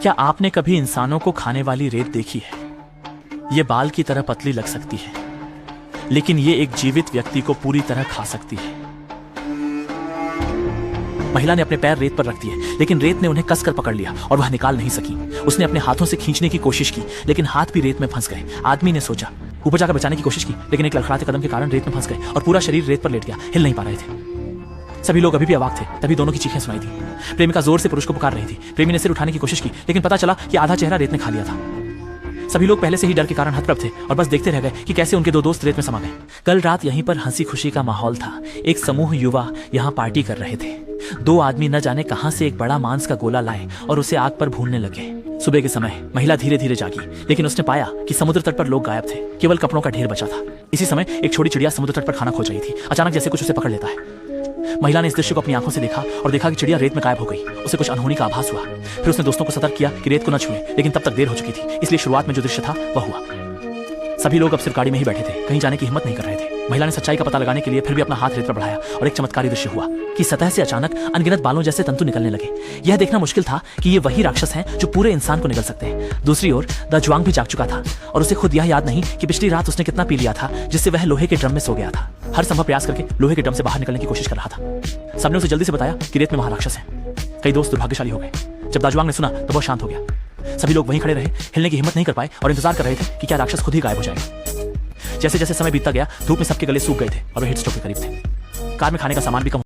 क्या आपने कभी इंसानों को खाने वाली रेत देखी है? ये बाल की तरह पतली लग सकती है, लेकिन ये एक जीवित व्यक्ति को पूरी तरह खा सकती है। महिला ने अपने पैर रेत पर रख दिए, लेकिन रेत ने उन्हें कसकर पकड़ लिया और वह निकाल नहीं सकी। उसने अपने हाथों से खींचने की कोशिश की, लेकिन हाथ भी रेत में फंस गए। आदमी ने सोचा, ऊपर जाकर बचाने की कोशिश की, लेकिन एक लड़खड़ाते कदम के कारण रेत में फंस गए और पूरा शरीर रेत पर लेट गया, हिल नहीं पा रहे थे। सभी लोग अभी भी अवाक थे। तभी दोनों की चीखें सुनाई दी। प्रेमिका जोर से पुरुष को पुकार रही थी। प्रेमी ने सिर उठाने की कोशिश की, लेकिन पता चला कि आधा चेहरा रेत ने खा लिया था। सभी लोग पहले से ही डर के कारण हतप्रभ थे और बस देखते रह गए कि कैसे उनके दो दोस्त रेत में समा गए। कल रात यहीं पर हंसी खुशी का माहौल था। एक समूह युवा यहाँ पार्टी कर रहे थे। दो आदमी न जाने कहां से एक बड़ा मांस का गोला लाए और उसे आग पर भूनने लगे। सुबह के समय महिला धीरे धीरे जागी, लेकिन उसने पाया कि समुद्र तट पर लोग गायब थे। केवल कपड़ों का ढेर बचा था। इसी समय एक छोटी चिड़िया समुद्र तट पर खाना खोज रही थी। अचानक जैसे कुछ उसे पकड़ लेता है। महिला ने इस दृश्य को अपनी आंखों से देखा और देखा कि चिड़िया रेत में गायब हो गई। उसे कुछ अनहोनी का आभास हुआ। फिर उसने दोस्तों को सतर्क किया कि रेत को न छुएं, लेकिन तब तक देर हो चुकी थी। इसलिए शुरुआत में जो दृश्य था वह हुआ। सभी लोग अब सिर्फ गाड़ी में ही बैठे थे, कहीं जाने की हिम्मत नहीं कर रहे थे। महिला ने सच्चाई का पता लगाने के लिए फिर भी अपना हाथ रेत पर बढ़ाया और एक चमत्कारी दृश्य हुआ कि सतह से अचानक अनगिनत बालों जैसे तंतु निकलने लगे। यह देखना मुश्किल था कि ये वही राक्षस हैं जो पूरे इंसान को निगल सकते हैं। दूसरी ओर द जुआंग भी जाग चुका था और उसे खुद यह याद नहीं कि पिछली रात उसने कितना पी लिया था, जिससे वह लोहे के ड्रम में सो गया था। हर संभव प्रयास करके लोहे के ड्रम से बाहर निकलने की कोशिश कर रहा था। सबने उसे जल्दी से बताया कि रेत में वहां राक्षस है। कई दोस्त दुर्भाग्यशाली हो गए। जब दाजुआंग ने सुना तो बहुत शांत हो गया। सभी लोग वहीं खड़े रहे, हिलने की हिम्मत नहीं कर पाए और इंतजार कर रहे थे कि क्या राक्षस खुद ही गायब हो जाएगा। जैसे जैसे समय बीतता गया, धूप में सबके गले सूख गए थे और वे हिट स्ट्रोक के करीब थे। कार में खाने का सामान भी कम